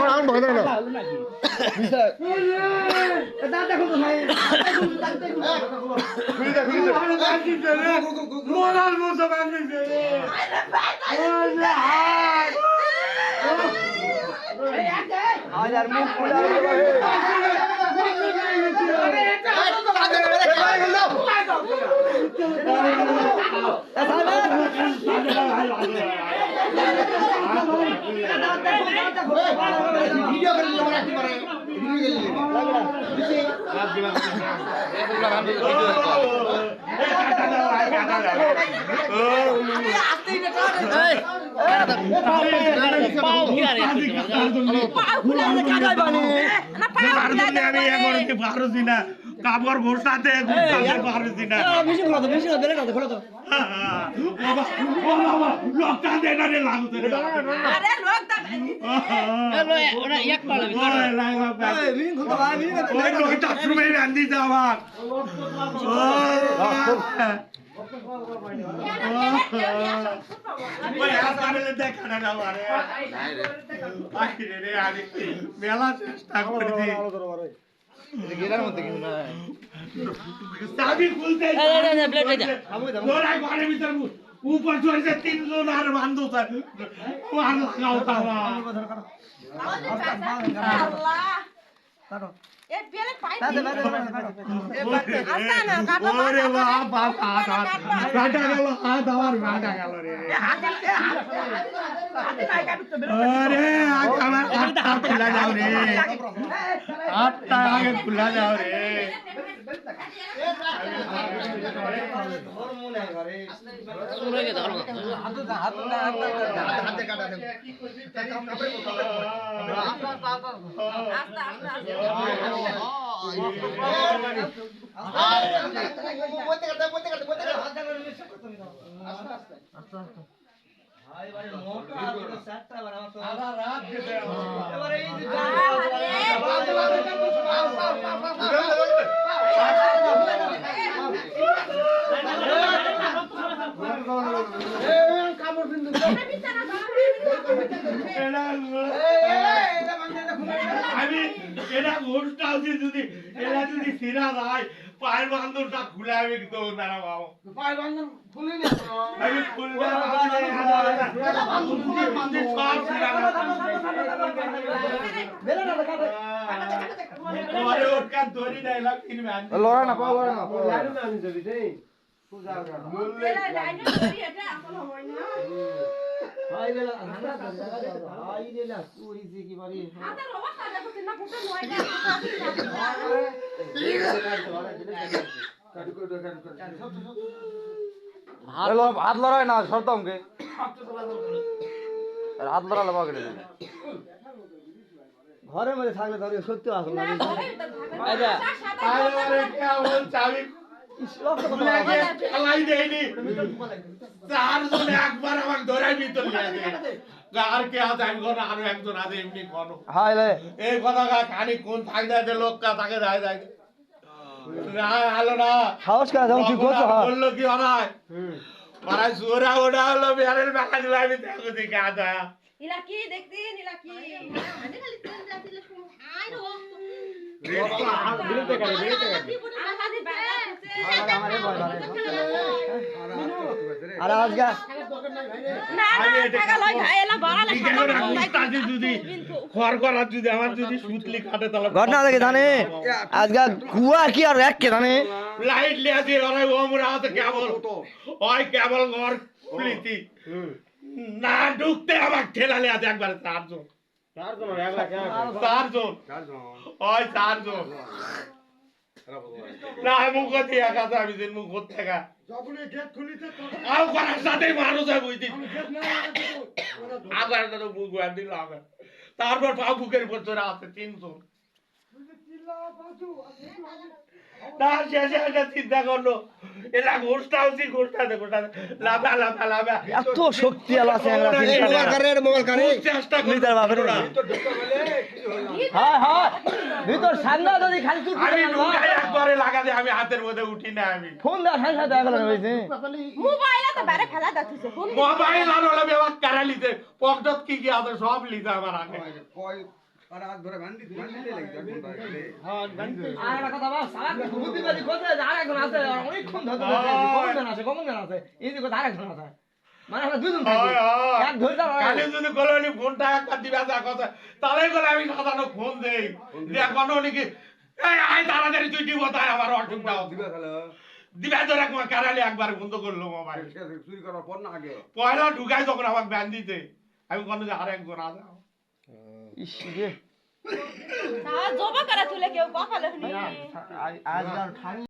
আমি ভয় না মোরাল মতো বানিয়েছে আর মুখ খুলে ভিডিও করে তোমার একটি করে ভিডিও কাপড় ঘোষাতে পারছি না লোকটা দেনারে লাগতে আমার মেলা চেষ্টা করছি চাবি খুলতে ঘরের ভিতর উপর চড়ছে 3 জন আর বান্ধব খুলা যাও রে আমি এটা ঘোষটা যদি এরা যদি ফিরা যায় পায়ের বান্ধবটা খুলে আমি তো দাঁড়াবো পায়ের বান্ধব খুলে নি আমি খুলবে লড়া না পাওয়া না হাত লড়াই না সরতামকে হাত লড়ালে পাওয়া গেলে ঘরের মধ্যে থাকলে তাহলে সত্যি আসল একবার আমাকে ধরাই ভিতর আর কে আছে আমি কোনো আরো একজন আছে এমনি কোনো এই কথা খানি কোন থাকতে লোকটা তাকে যায় যায় না হলো না সাহস করে যাও তুই করছ বললো কি ওরাই ওরাই জোরা ওরা হলো বিহারের বেলা দিল আমি দেখো দেখে আদা ইলা কি দেখতি ইলা কি আনে খালি তেল যাতিলে শুন আই রো বিরতে কাটে আরে আজকে না না টাকা লই ভাই এলা বাড়া লাগে যদি খর করার যদি আমার যদি সুতলি কাটে তাহলে ঘটনা দেখে জানে আজকে কুয়া কি আর এক কে জানে লাইট লিয়া দিয়ে ওরাই ওমরা হাতে কেবল ওই কেবল ঘর খুলিতি না ঢুকতে আমার ঠেলা লিয়া দে একবার চারজন ওই চারজন না মুখ দিয়ে একা আমি যে মুখ থেকে আও করার সাথে মানুষ বুঝতি আবার তো মুখ বাদ দিল আবার তারপর পা বুকের উপর চড়া আছে 300 তার শেষে একটা চিন্তা করলো এলা ঘোষটা হচ্ছি ঘোষটাতে লাভা লাভা লাভা এত শক্তি আলা আছে আমরা চেষ্টা করি তার বাপের হ্যাঁ হ্যাঁ ভিতর সামনে যদি খালি তুই আমি ঢুকাই একবারে লাগাতে আমি হাতের মধ্যে উঠি না আমি ফোন দা সাথে দেখা গেল হইছে মোবাইল তো বাইরে ফেলা দাতুছে ফোন মোবাইল আর হলে ব্যবহার করা লিতে পকেট কি আছে সব লিতে আমার আগে আর হাত ধরে বান্ধি লাগছে আর একটা কথা বল সারা বুদ্ধিবাদী কথা আরেকজন আছে অনেকক্ষণ ধরে কমন আছে এই যে কথা আরেকজন আছে মানে আমরা দুজন থাকি এক ধরে দাও কালে যদি কলোনি ফোনটা একবার দিবা যা কথা তাহলে গেলে আমি সাধারণ ফোন দেই যে কোনো নাকি এই আই তাড়াতাড়ি তুই দিব তাই আমার অসুবিধা দিবা তাহলে দিবা ধরে একবার কারালে একবার বন্ধ করলো মোবাইল চুরি করার পর না আগে পয়লা ঢুকাই যখন আমাকে ব্যান দিতে আমি কোনো যে আরেকজন আছে ইস রে জবা করা তুলে কেউ কপালে আজ আর